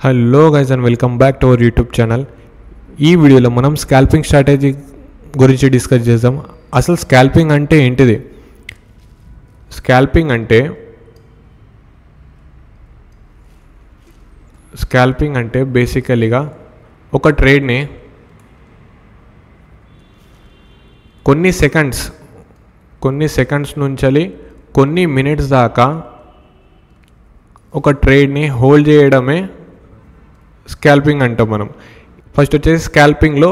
Hello guys and welcome back to our YouTube channel. ఈ వీడియోలో మనం స్కాల్పింగ్ స్ట్రాటజీ గురించి డిస్కస్ చేద్దాం. అసలు స్కాల్పింగ్ అంటే ఏంటిది? స్కాల్పింగ్ అంటే బేసికలీగా ఒక ట్రేడ్ని కొన్ని సెకండ్స్ నుంచి కొన్ని మినిట్స్ దాకా ఒక ట్రేడ్ని హోల్డ్ చేయడమే స్కాల్పింగ్ అంటాం మనం. ఫస్ట్ వచ్చేసి స్కాల్పింగ్లో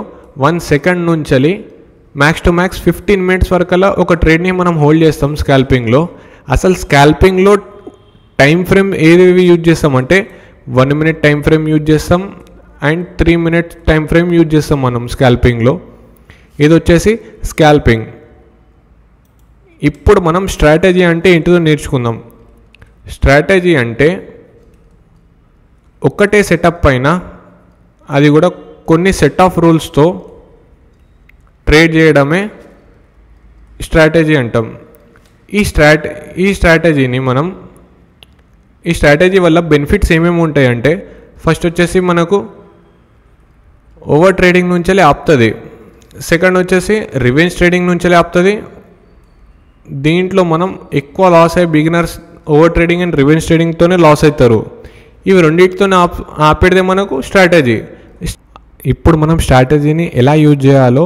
1 సెకండ్ నుంచి మ్యాక్స్ టు మ్యాక్స్ 15 మినిట్స్ వరకల్లా ఒక ట్రేడ్ని మనం హోల్డ్ చేస్తాం స్కాల్పింగ్లో. అసలు స్కాల్పింగ్లో టైం ఫ్రేమ్ ఏవి యూజ్ చేస్తామంటే 1 మినిట్ టైం ఫ్రేమ్ యూజ్ చేస్తాం and 3 minutes time frame use చేస్తాం మనం స్కాల్పింగ్లో. ఇది వచ్చేసి స్కాల్పింగ్. ఇప్పుడు మనం స్ట్రాటజీ అంటే ఏంటిదో నేర్చుకుందాం. స్ట్రాటజీ అంటే ఒక్కటే సెటప్ పైన, అది కూడా కొన్ని సెట్ ఆఫ్ రూల్స్తో ట్రేడ్ చేయడమే స్ట్రాటజీ అంటాం. ఈ స్ట్రాటజీ వల్ల బెనిఫిట్స్ ఏమేమి ఉంటాయంటే, ఫస్ట్ వచ్చేసి మనకు ఓవర్ ట్రేడింగ్ నుంచి ఆపుతుంది. సెకండ్ వచ్చేసి రివెంజ్ ట్రేడింగ్ నుంచి ఆపుతుంది. దీంట్లో మనం ఎక్కువ లాస్ అయ్యే beginners over trading and revenge ట్రేడింగ్తోనే లాస్ అవుతారు. ఇవి రెండింటితోనే ఆపేదే మనకు స్ట్రాటజీ. ఇప్పుడు మనం స్ట్రాటజీని ఎలా యూజ్ చేయాలో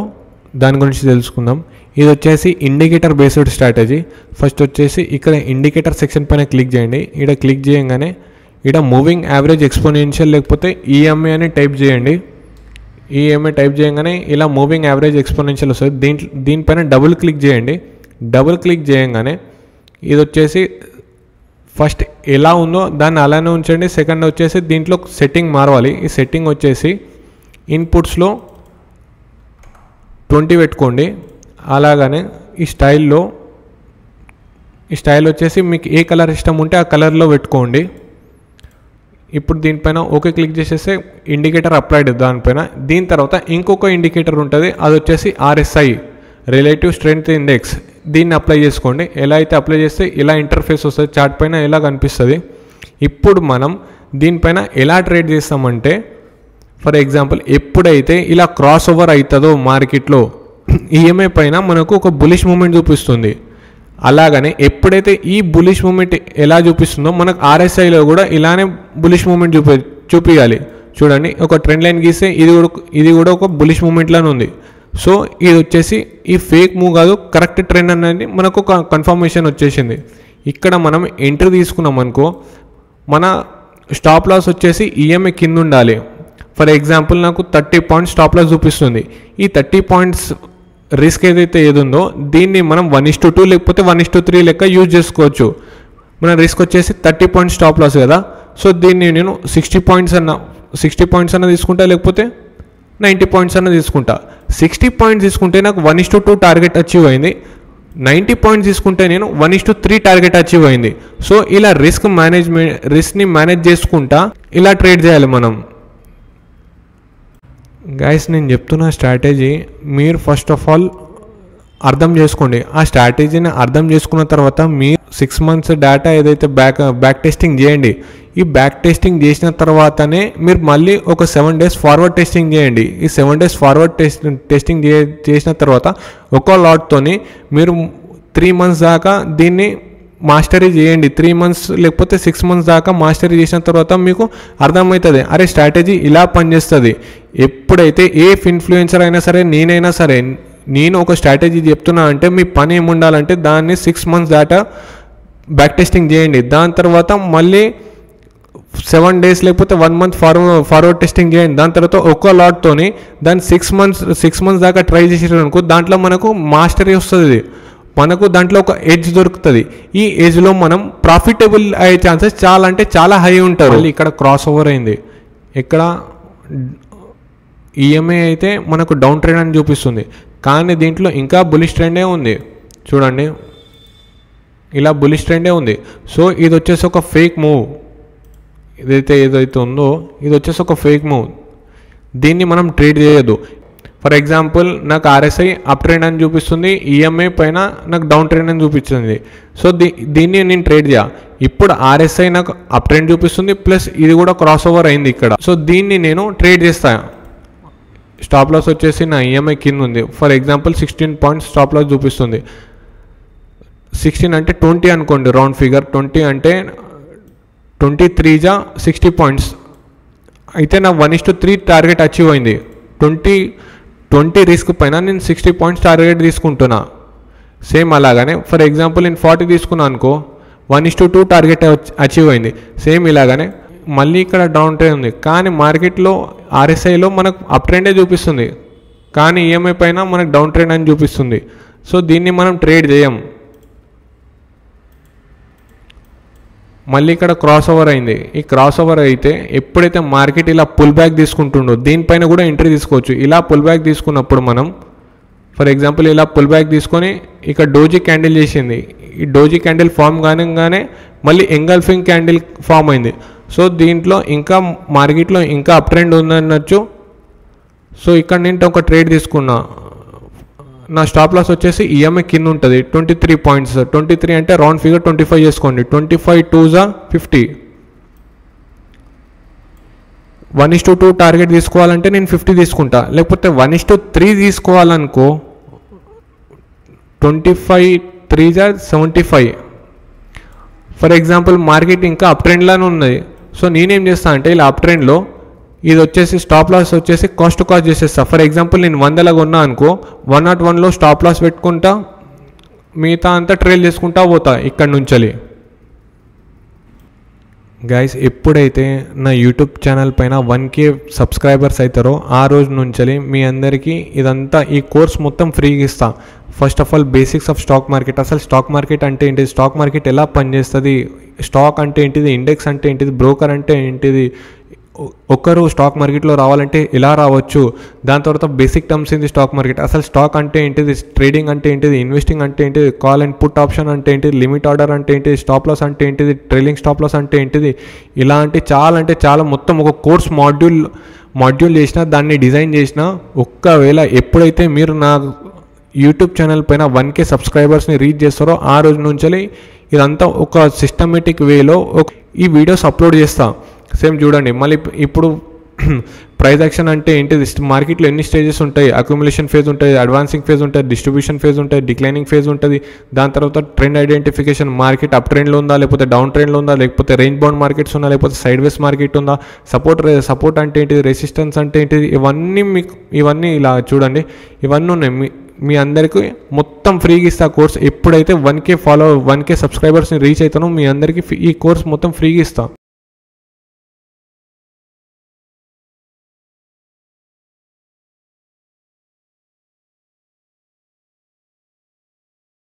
దాని గురించి తెలుసుకుందాం. ఇది వచ్చేసి ఇండికేటర్ బేస్డ్ స్ట్రాటజీ. ఫస్ట్ వచ్చేసి ఇక్కడ ఇండికేటర్ సెక్షన్ పైన క్లిక్ చేయండి. ఇక్కడ క్లిక్ చేయగానే ఇక్కడ మూవింగ్ యావరేజ్ ఎక్స్పోనెన్షియల్ లేకపోతే ఈఎంఏ అని టైప్ చేయండి. ఈఎంఏ టైప్ చేయగానే ఇలా మూవింగ్ యావరేజ్ ఎక్స్పోనెన్షియల్ వస్తుంది. దీనిపైన డబుల్ క్లిక్ చేయండి. డబుల్ క్లిక్ చేయగానే ఇది వచ్చేసి ఫస్ట్ ఎలా ఉందో దాన్ని అలానే ఉంచండి. సెకండ్ వచ్చేసి దీంట్లో సెట్టింగ్ మారవాలి. ఈ సెట్టింగ్ వచ్చేసి ఇన్పుట్స్లో 20 పెట్టుకోండి. అలాగనే ఈ స్టైల్ వచ్చేసి మీకు ఏ కలర్ ఇష్టం ఉంటే ఆ కలర్లో పెట్టుకోండి. ఇప్పుడు దీనిపైన ఓకే క్లిక్ చేసేస్తే ఇండికేటర్ అప్లైడ్ దానిపైన. దీని తర్వాత ఇంకొక ఇండికేటర్ ఉంటుంది, అది వచ్చేసి RSI, రిలేటివ్ స్ట్రెంగ్త్ ఇండెక్స్. దీన్ని అప్లై చేసుకోండి. ఎలా అయితే అప్లై చేస్తే ఇలా ఇంటర్ఫేస్ వస్తుంది, చార్ట్ పైన ఎలా కనిపిస్తుంది. ఇప్పుడు మనం దీనిపైన ఎలా ట్రేడ్ చేస్తామంటే, ఫర్ ఎగ్జాంపుల్ ఎప్పుడైతే ఇలా క్రాస్ ఓవర్ అవుతుందో మార్కెట్లో ఈఎంఐ పైన మనకు ఒక బులిష్ మూమెంట్ చూపిస్తుంది. అలాగనే ఎప్పుడైతే ఈ బులిష్ మూమెంట్ ఎలా చూపిస్తుందో మనకు RSIలో కూడా ఇలానే బులిష్ మూమెంట్ చూపించాలి. చూడండి, ఒక ట్రెండ్ లైన్ గీస్తే ఇది కూడా ఒక బులిష్ మూమెంట్లానే ఉంది. సో ఇది వచ్చేసి ఈ ఫేక్ మూవ్ కాదు, కరెక్ట్ ట్రెండ్ అనేది మనకు ఒక కన్ఫర్మేషన్ వచ్చేసింది. ఇక్కడ మనం ఎంట్రీ తీసుకున్నాం అనుకో, మన స్టాప్ లాస్ వచ్చేసి ఈఎంఐ కింద ఉండాలి. ఫర్ ఎగ్జాంపుల్ నాకు 30 పాయింట్స్ స్టాప్ లాస్ చూపిస్తుంది. ఈ 30 పాయింట్స్ రిస్క్ ఏదైతే ఏదుందో దీన్ని మనం 1:2 లేకపోతే 1:3 లెక్క యూజ్ చేసుకోవచ్చు. మన రిస్క్ వచ్చేసి 30 పాయింట్స్ స్టాప్ లాస్ కదా. సో దీన్ని నేను 60 పాయింట్స్ అన్న తీసుకుంటా, లేకపోతే 90 పాయింట్స్ అన్న తీసుకుంటా. 60 పాయింట్స్ తీసుకుంటే నాకు 1:2 టార్గెట్ అచీవ్ అయింది. 90 పాయింట్స్ తీసుకుంటే నేను 1:3 టార్గెట్ అచీవ్ అయింది. సో ఇలా రిస్క్ని మేనేజ్ చేసుకుంటా ఇలా ట్రేడ్ చేయాలి మనం. గైస్, నేను చెప్తున్న స్ట్రాటజీ మీరు ఫస్ట్ ఆఫ్ ఆల్ అర్థం చేసుకోండి. ఆ స్ట్రాటజీని అర్థం చేసుకున్న తర్వాత మీరు 6 మంత్స్ డేటా ఏదైతే బ్యాక్ టెస్టింగ్ చేయండి. ఈ బ్యాక్ టెస్టింగ్ చేసిన తర్వాతనే మీరు మళ్ళీ ఒక 7 డేస్ ఫార్వర్డ్ టెస్టింగ్ చేయండి. ఈ 7 డేస్ ఫార్వర్డ్ టెస్టింగ్ చేసిన తర్వాత ఒక లాట్తోని మీరు 3 మంత్స్ దాకా దీన్ని మాస్టరీ చేయండి. 3 మంత్స్ లేకపోతే 6 మంత్స్ దాకా మాస్టరీ చేసిన తర్వాత మీకు అర్థమవుతుంది, అరే స్ట్రాటజీ ఇలా పనిచేస్తుంది. ఎప్పుడైతే ఏ ఇన్ఫ్లుయెన్సర్ అయినా సరే, నేనైనా సరే, నేను ఒక స్ట్రాటజీ చెప్తున్నా అంటే మీ పని ఏముండాలంటే దాన్ని 6 మంత్స్ దాకా బ్యాక్ టెస్టింగ్ చేయండి. దాని తర్వాత మళ్ళీ 7 డేస్ లేకపోతే 1 మంత్ ఫార్వర్డ్ టెస్టింగ్ చేయండి. దాని తర్వాత ఒక్క లాట్తోని దాన్ని 6 మంత్స్ దాకా ట్రై చేసేటనుకో దాంట్లో మనకు మాస్టరీ వస్తుంది. మనకు దాంట్లో ఒక ఎడ్జ్ దొరుకుతుంది. ఈ ఎడ్జ్లో మనం ప్రాఫిటబుల్ అయ్యే ఛాన్సెస్ చాలా అంటే చాలా హై ఉంటారు. ఇక్కడ క్రాస్ ఓవర్ అయింది. ఇక్కడ ఈఎంఐ అయితే మనకు డౌన్ ట్రెండ్ అని చూపిస్తుంది, కానీ దీంట్లో ఇంకా బులిష్ ట్రెండే ఉంది. చూడండి, ఇలా బులిష్ ట్రెండే ఉంది. సో ఇది వచ్చేసి ఒక ఫేక్ మూవ్. ఏదైతే ఉందో ఇది వచ్చేసి ఒక ఫేక్ మూవ్. దీన్ని మనం ట్రేడ్ చేయొద్దు. ఫర్ ఎగ్జాంపుల్ నాకు RSI అప్ ట్రెండ్ అని చూపిస్తుంది, EMA పైన నాకు డౌన్ ట్రెండ్ అని చూపిస్తుంది. సో దీన్ని నేను ట్రేడ్ చేయ. ఇప్పుడు RSI నాకు అప్ ట్రెండ్ చూపిస్తుంది, ప్లస్ ఇది కూడా క్రాస్ ఓవర్ అయింది ఇక్కడ. సో దీన్ని నేను ట్రేడ్ చేస్తాను. స్టాప్ లాస్ వచ్చేసి నా EMI కింద ఉంది. For example 16 points stop loss చూపిస్తుంది. 16 అంటే 20 అనుకోండి రౌండ్ ఫిగర్. 20 అంటే 23 జా 60 పాయింట్స్. అయితే నా 1:3 టార్గెట్ అచీవ్ అయింది. 20 రిస్క్ పైన నేను 60 పాయింట్స్ టార్గెట్ తీసుకుంటున్నా. సేమ్ అలాగానే ఫర్ ఎగ్జాంపుల్ నేను 40 తీసుకున్నాను అనుకో, 1:2 టార్గెట్ అచీవ్ అయింది. సేమ్ ఇలాగానే మళ్ళీ ఇక్కడ డౌన్ ట్రెండ్ ఉంది, కానీ మార్కెట్లో RSIలో మనకు అప్ ట్రెండే చూపిస్తుంది, కానీ EMI పైన మనకు డౌన్ ట్రెండ్ అని చూపిస్తుంది. సో దీన్ని మనం ట్రేడ్ చేయం. మళ్ళీ ఇక్కడ క్రాస్ ఓవర్ అయింది. ఈ క్రాస్ ఓవర్ అయితే ఎప్పుడైతే మార్కెట్ ఇలా పుల్ బ్యాక్ తీసుకుంటుండో దీనిపైన కూడా ఎంట్రీ తీసుకోవచ్చు. ఇలా పుల్ బ్యాక్ తీసుకున్నప్పుడు మనం ఫర్ ఎగ్జాంపుల్ ఇలా పుల్ బ్యాక్ తీసుకొని ఇక్కడ డోజీ క్యాండిల్ చేసింది. ఈ డోజీ క్యాండిల్ ఫామ్ కాగానే మళ్ళీ ఎంగల్ఫింగ్ క్యాండిల్ ఫామ్ అయింది. సో దీంట్లో ఇంకా మార్కెట్లో ఇంకా అప్ ట్రెండ్ ఉందనొచ్చు. సో ఇక్కడ నేను ఒక ట్రేడ్ తీసుకున్నా. నా స్టాప్ లాస్ వచ్చేసి EMI కింద ఉంటుంది 23 పాయింట్స్. 23 అంటే రౌండ్ ఫిగర్ 25 చేసుకోండి. 25 2 50. 1:2 టార్గెట్ తీసుకోవాలంటే నేను 50 తీసుకుంటా. లేకపోతే 1:3 తీసుకోవాలనుకో 25 3 75. ఫర్ ఎగ్జాంపుల్ మార్కెట్ ఇంకా అప్ ట్రెండ్లోనే ఉన్నది. సో నేనేం చేస్తాను అంటే ఇలా అప్ ట్రెండ్లో ఇది వచ్చేసి స్టాప్ లాస్ వచ్చేసి కాస్ట్ టు కాస్ట్ చేసేస్తా. ఫర్ ఎగ్జాంపుల్ నేను 100 కొన్నా అనుకో 101లో స్టాప్ లాస్ పెట్టుకుంటా, మిగతా అంతా ట్రేల్ చేసుకుంటా పోతా ఇక్కడ నుంచి. గైస్ ఎప్పుడైతే నా యూట్యూబ్ ఛానల్ పైన 1K సబ్స్క్రైబర్స్ అవుతారో ఆ రోజు నుంచి మీ అందరికీ ఇదంతా ఈ కోర్స్ మొత్తం ఫ్రీగా ఇస్తా. First of all basics of stock market, అసలు స్టాక్ మార్కెట్ అంటే ఏంటిది, స్టాక్ మార్కెట్ ఎలా పనిచేస్తుంది, స్టాక్ అంటే ఏంటిది, ఇండెక్స్ అంటే ఏంటిది, బ్రోకర్ అంటే ఏంటిది, ఒక్కరు స్టాక్ మార్కెట్లో రావాలంటే ఎలా రావచ్చు, దాని తర్వాత బేసిక్ టర్మ్స్ ఏంటి స్టాక్ మార్కెట్, అసలు స్టాక్ అంటే ఏంటిది, ట్రేడింగ్ అంటే ఏంటిది, ఇన్వెస్టింగ్ అంటే ఏంటిది, కాల్ అండ్ పుట్ ఆప్షన్ అంటే ఏంటిది, లిమిట్ ఆర్డర్ అంటే ఏంటిది, స్టాప్ లాస్ అంటే ఏంటిది, ట్రైలింగ్ స్టాప్ లాస్ అంటే ఏంటిది, ఇలాంటి చాలా మొత్తం ఒక కోర్స్ మాడ్యూల్ చేసిన, దాన్ని డిజైన్ చేసిన. ఒక్కవేళ ఎప్పుడైతే మీరు నా యూట్యూబ్ ఛానల్ పైన 1K సబ్స్క్రైబర్స్ని రీచ్ చేస్తారో ఆ రోజు నుంచి ఇదంతా ఒక సిస్టమేటిక్ వేలో ఈ వీడియోస్ అప్లోడ్ చేస్తా. సేమ్ చూడండి. మళ్ళీ ఇప్పుడు ప్రైస్ యాక్షన్ అంటే ఏంటిది, మార్కెట్లో ఎన్ని స్టేజెస్ ఉంటాయి, అక్యుములేషన్ ఫేజ్ ఉంటుంది, అడ్వాన్సింగ్ ఫేజ్ ఉంటుంది, డిస్ట్రిబ్యూషన్ ఫేజ్ ఉంటుంది, డిక్లైనింగ్ ఫేజ్ ఉంటుంది, దాని తర్వాత ట్రెండ్ ఐడెంటిఫికేషన్, మార్కెట్ అప్ ట్రెండ్లో ఉందా లేకపోతే డౌన్ ట్రెండ్లో ఉందా, లేకపోతే రేంజ్ బౌండ్ మార్కెట్స్ ఉందా లేకపోతే సైడ్ వేస్ మార్కెట్ ఉందా, సపోర్ట్ అంటే ఏంటిది, రెసిస్టెన్స్ అంటే ఏంటిది, ఇవన్నీ ఇలా చూడండి. ఇవన్నీ ఉన్నాయి. మీ అందరికీ మొత్తం ఫ్రీగా ఇస్తా కోర్స్. ఎప్పుడైతే 1K సబ్స్క్రైబర్స్ని రీచ్ అవుతానో మీ అందరికీ ఈ కోర్స్ మొత్తం ఫ్రీగా ఇస్తా.